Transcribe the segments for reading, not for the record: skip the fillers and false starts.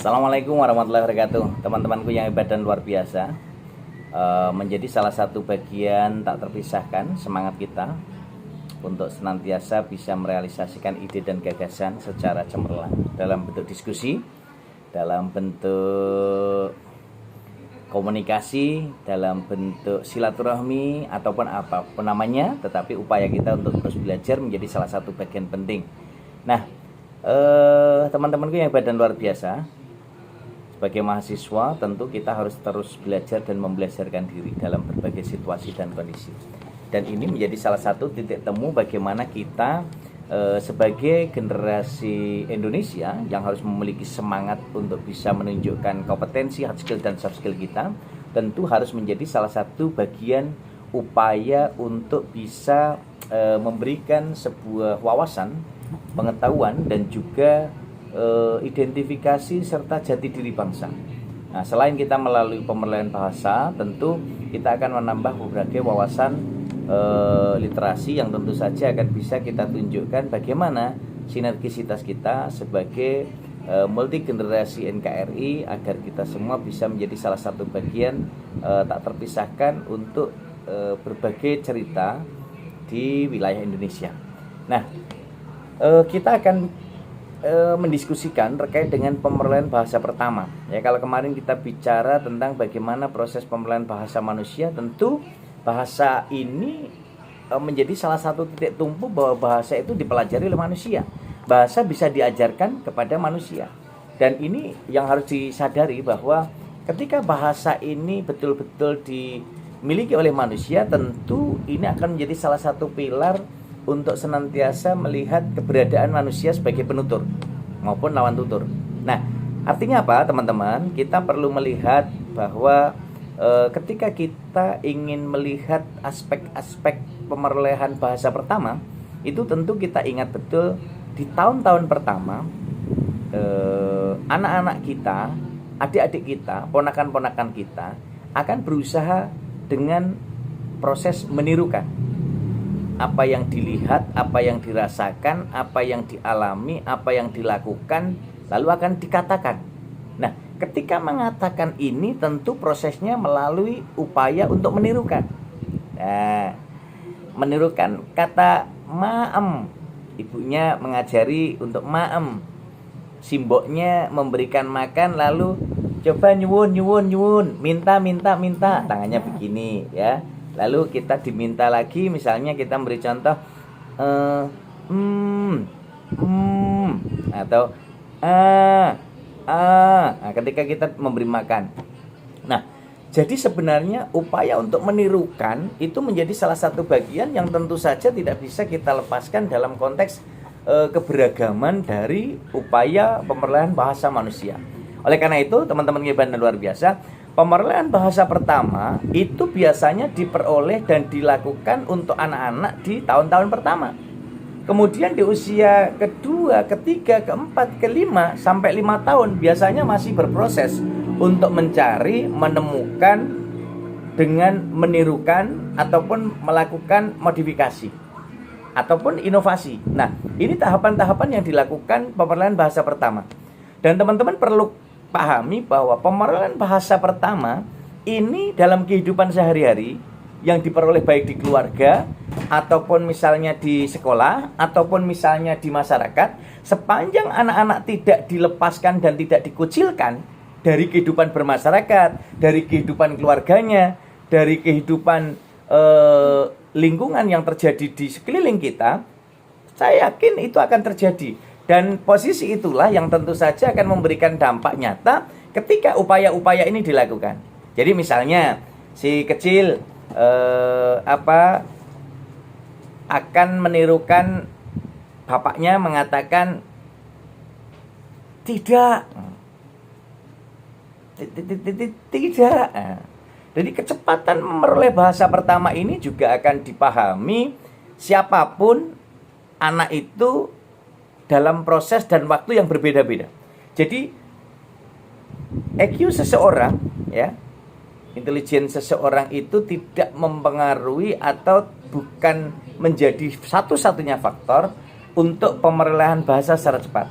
Assalamualaikum warahmatullahi wabarakatuh. Teman-temanku yang hebat dan luar biasa, menjadi salah satu bagian tak terpisahkan semangat kita untuk senantiasa bisa merealisasikan ide dan gagasan secara cemerlang dalam bentuk diskusi, dalam bentuk komunikasi, dalam bentuk silaturahmi ataupun apapun namanya, tetapi upaya kita untuk terus belajar menjadi salah satu bagian penting. Nah, teman-temanku yang hebat dan luar biasa, sebagai mahasiswa tentu kita harus terus belajar dan membelajarkan diri dalam berbagai situasi dan kondisi. Dan ini menjadi salah satu titik temu bagaimana kita sebagai generasi Indonesia yang harus memiliki semangat untuk bisa menunjukkan kompetensi, hard skill dan soft skill kita, tentu harus menjadi salah satu bagian upaya untuk bisa memberikan sebuah wawasan, pengetahuan dan juga identifikasi serta jati diri bangsa. Nah, selain kita melalui pemeralaan bahasa, tentu kita akan menambah berbagai wawasan literasi yang tentu saja akan bisa kita tunjukkan bagaimana sinergisitas kita sebagai multi generasi NKRI agar kita semua bisa menjadi salah satu bagian tak terpisahkan untuk berbagai cerita di wilayah Indonesia. Nah, kita akan mendiskusikan terkait dengan pemeralaan bahasa pertama. Ya, kalau kemarin kita bicara tentang bagaimana proses pemeralaan bahasa manusia, tentu bahasa ini menjadi salah satu titik tumpu bahwa bahasa itu dipelajari oleh manusia. Bahasa bisa diajarkan kepada manusia. Dan ini yang harus disadari bahwa ketika bahasa ini betul-betul dimiliki oleh manusia, tentu ini akan menjadi salah satu pilar untuk senantiasa melihat keberadaan manusia sebagai penutur maupun lawan tutur. Nah, artinya apa teman-teman? Kita perlu melihat bahwa ketika kita ingin melihat aspek-aspek pemeralaan bahasa pertama, itu tentu kita ingat betul di tahun-tahun pertama anak-anak kita, adik-adik kita, ponakan-ponakan kita akan berusaha dengan proses menirukan apa yang dilihat, apa yang dirasakan, apa yang dialami, apa yang dilakukan, lalu akan dikatakan. Nah, ketika mengatakan ini tentu prosesnya melalui upaya untuk menirukan. Nah, menirukan kata maem, ibunya mengajari untuk maem, simboknya memberikan makan, lalu coba nyuwun, minta, tangannya begini ya. Lalu kita diminta lagi, misalnya kita beri contoh atau nah, ketika kita memberi makan. Nah, jadi sebenarnya upaya untuk menirukan itu menjadi salah satu bagian yang tentu saja tidak bisa kita lepaskan dalam konteks keberagaman dari upaya pemeralaan bahasa manusia. Oleh karena itu, teman-teman hebat dan luar biasa, pemeralaan bahasa pertama itu biasanya diperoleh dan dilakukan untuk anak-anak di tahun-tahun pertama. Kemudian di usia kedua, ketiga, keempat, kelima sampai 5 tahun biasanya masih berproses untuk mencari, menemukan dengan menirukan ataupun melakukan modifikasi ataupun inovasi. Nah, ini tahapan-tahapan yang dilakukan pemeralaan bahasa pertama. Dan teman-teman perlu pahami bahwa pemeralaan bahasa pertama ini dalam kehidupan sehari-hari yang diperoleh baik di keluarga ataupun misalnya di sekolah ataupun misalnya di masyarakat, sepanjang anak-anak tidak dilepaskan dan tidak dikucilkan dari kehidupan bermasyarakat, dari kehidupan keluarganya, dari kehidupan lingkungan yang terjadi di sekeliling kita, saya yakin itu akan terjadi. Dan posisi itulah yang tentu saja akan memberikan dampak nyata ketika upaya-upaya ini dilakukan. Jadi misalnya si kecil akan menirukan bapaknya mengatakan tidak. Jadi kecepatan memperoleh bahasa pertama ini juga akan dipahami siapapun anak itu dalam proses dan waktu yang berbeda-beda. Jadi EQ seseorang, ya, intelijen seseorang itu tidak mempengaruhi atau bukan menjadi satu-satunya faktor untuk pemeralaan bahasa secara cepat.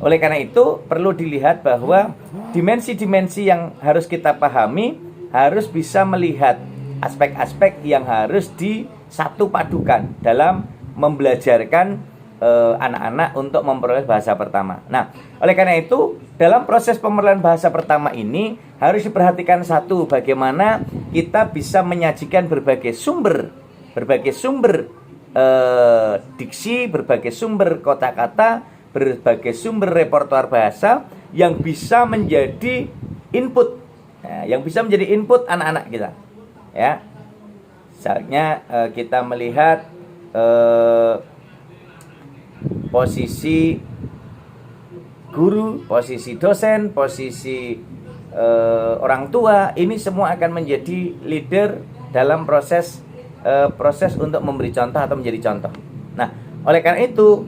Oleh karena itu perlu dilihat bahwa dimensi-dimensi yang harus kita pahami harus bisa melihat aspek-aspek yang harus disatu padukan dalam membelajarkan anak-anak untuk memperoleh bahasa pertama. Nah, oleh karena itu dalam proses pemrolehan bahasa pertama ini harus diperhatikan satu, bagaimana kita bisa menyajikan berbagai sumber diksi, berbagai sumber kata-kata, berbagai sumber repertoar bahasa yang bisa menjadi input, yang bisa menjadi input anak-anak kita. Ya, misalnya kita melihat posisi guru, posisi dosen, posisi orang tua, ini semua akan menjadi leader dalam proses untuk memberi contoh atau menjadi contoh. Nah, oleh karena itu,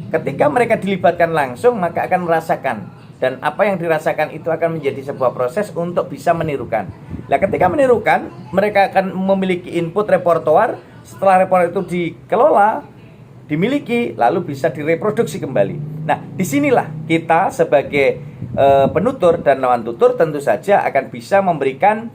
ketika mereka dilibatkan langsung, maka akan merasakan, dan apa yang dirasakan itu akan menjadi sebuah proses untuk bisa menirukan. Nah, ketika menirukan, mereka akan memiliki input repertoar. Setelah repertoar itu dikelola, dimiliki, lalu bisa direproduksi kembali. Nah, disinilah kita sebagai penutur dan lawan tutur tentu saja akan bisa memberikan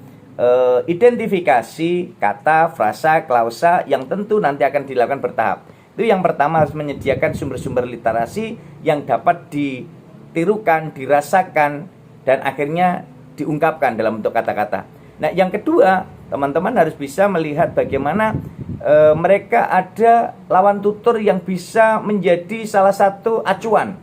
identifikasi kata, frasa, klausa yang tentu nanti akan dilakukan bertahap. Itu yang pertama, harus menyediakan sumber-sumber literasi yang dapat ditirukan, dirasakan, dan akhirnya diungkapkan dalam bentuk kata-kata. Nah, yang kedua, teman-teman harus bisa melihat bagaimana mereka ada lawan tutur yang bisa menjadi salah satu acuan,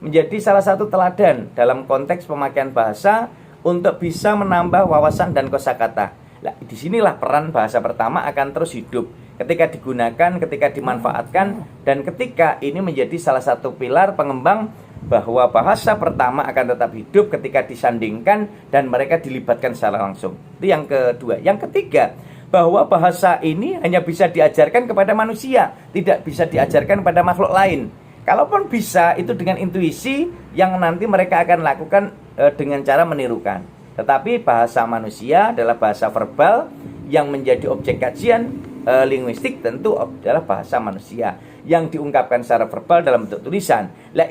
menjadi salah satu teladan dalam konteks pemakaian bahasa untuk bisa menambah wawasan dan kosakata. Nah, disinilah peran bahasa pertama akan terus hidup ketika digunakan, ketika dimanfaatkan, dan ketika ini menjadi salah satu pilar pengembang bahwa bahasa pertama akan tetap hidup ketika disandingkan dan mereka dilibatkan secara langsung. Itu yang kedua. Yang ketiga, bahwa bahasa ini hanya bisa diajarkan kepada manusia, tidak bisa diajarkan kepada makhluk lain. Kalaupun bisa, itu dengan intuisi yang nanti mereka akan lakukan dengan cara menirukan. Tetapi bahasa manusia adalah bahasa verbal yang menjadi objek kajian linguistik, tentu adalah bahasa manusia yang diungkapkan secara verbal dalam bentuk tulisan. Nah,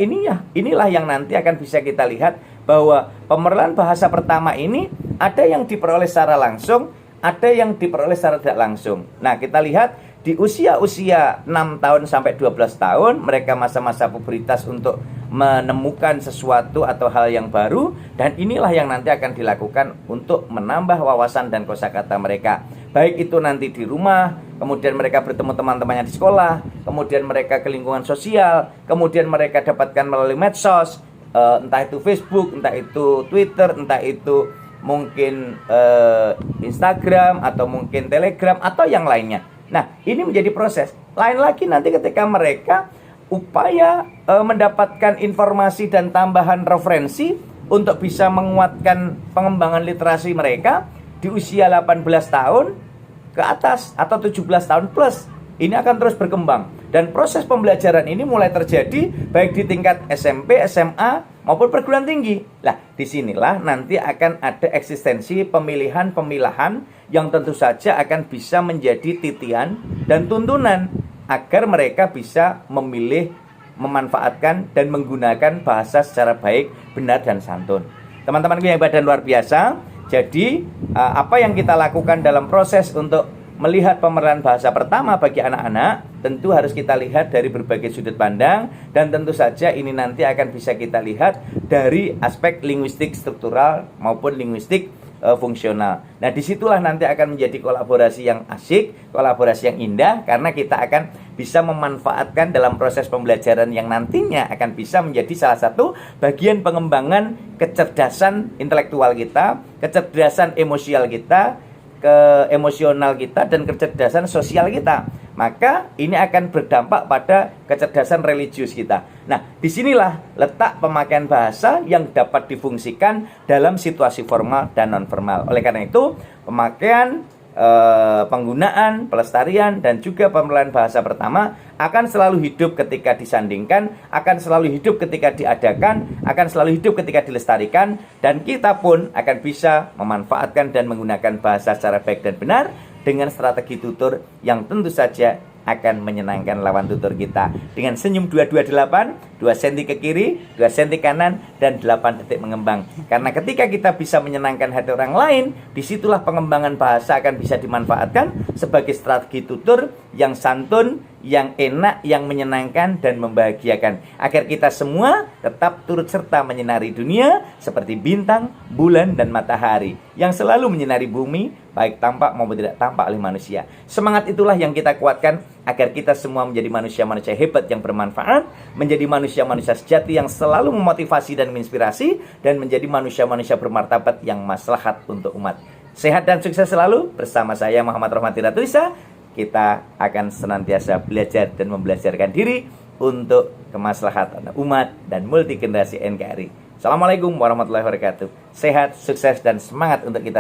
inilah yang nanti akan bisa kita lihat bahwa pemerolehan bahasa pertama ini ada yang diperoleh secara langsung, ada yang diperoleh secara tidak langsung. Nah, kita lihat di usia-usia 6 tahun sampai 12 tahun, mereka masa-masa pubertas untuk menemukan sesuatu atau hal yang baru, dan inilah yang nanti akan dilakukan untuk menambah wawasan dan kosakata mereka. Baik itu nanti di rumah, kemudian mereka bertemu teman-temannya di sekolah, kemudian mereka ke lingkungan sosial, kemudian mereka dapatkan melalui medsos, entah itu Facebook, entah itu Twitter, entah itu mungkin Instagram, atau mungkin Telegram, atau yang lainnya. Nah, ini menjadi proses. Lain lagi nanti ketika mereka upaya mendapatkan informasi dan tambahan referensi untuk bisa menguatkan pengembangan literasi mereka di usia 18 tahun ke atas atau 17 tahun plus. Ini akan terus berkembang, dan proses pembelajaran ini mulai terjadi baik di tingkat SMP, SMA maupun perguruan tinggi. Nah, disinilah nanti akan ada eksistensi pemilihan-pemilahan yang tentu saja akan bisa menjadi titian dan tuntunan agar mereka bisa memilih, memanfaatkan, dan menggunakan bahasa secara baik, benar, dan santun. Teman-temanku yang hebat dan luar biasa, jadi apa yang kita lakukan dalam proses untuk melihat pemeran bahasa pertama bagi anak-anak tentu harus kita lihat dari berbagai sudut pandang, dan tentu saja ini nanti akan bisa kita lihat dari aspek linguistik struktural maupun linguistik fungsional. Nah, disitulah nanti akan menjadi kolaborasi yang asyik, kolaborasi yang indah, karena kita akan bisa memanfaatkan dalam proses pembelajaran yang nantinya akan bisa menjadi salah satu bagian pengembangan kecerdasan intelektual kita, kecerdasan emosial kita, emosional kita, dan kecerdasan sosial kita. Maka ini akan berdampak pada kecerdasan religius kita. Nah, disinilah letak pemakaian bahasa yang dapat difungsikan dalam situasi formal dan non formal. Oleh karena itu, pemakaian, penggunaan, pelestarian, dan juga pemerolehan bahasa pertama akan selalu hidup ketika disandingkan, akan selalu hidup ketika diadakan, akan selalu hidup ketika dilestarikan, dan kita pun akan bisa memanfaatkan dan menggunakan bahasa secara baik dan benar dengan strategi tutur yang tentu saja akan menyenangkan lawan tutur kita. Dengan senyum 228, 2 cm ke kiri, 2 cm kanan, dan 8 detik mengembang. Karena ketika kita bisa menyenangkan hati orang lain, disitulah pengembangan bahasa akan bisa dimanfaatkan sebagai strategi tutur yang santun, yang enak, yang menyenangkan, dan membahagiakan. Agar kita semua tetap turut serta menyinari dunia seperti bintang, bulan, dan matahari yang selalu menyinari bumi, baik tampak maupun tidak tampak oleh manusia. Semangat itulah yang kita kuatkan agar kita semua menjadi manusia-manusia hebat yang bermanfaat, menjadi manusia-manusia sejati yang selalu memotivasi dan menginspirasi, dan menjadi manusia-manusia bermartabat yang maslahat untuk umat. Sehat dan sukses selalu bersama saya Muhammad Rohmati Ratuisa. Kita akan senantiasa belajar dan membelajarkan diri untuk kemaslahatan umat dan multi generasi NKRI. Assalamualaikum warahmatullahi wabarakatuh. Sehat, sukses, dan semangat untuk kita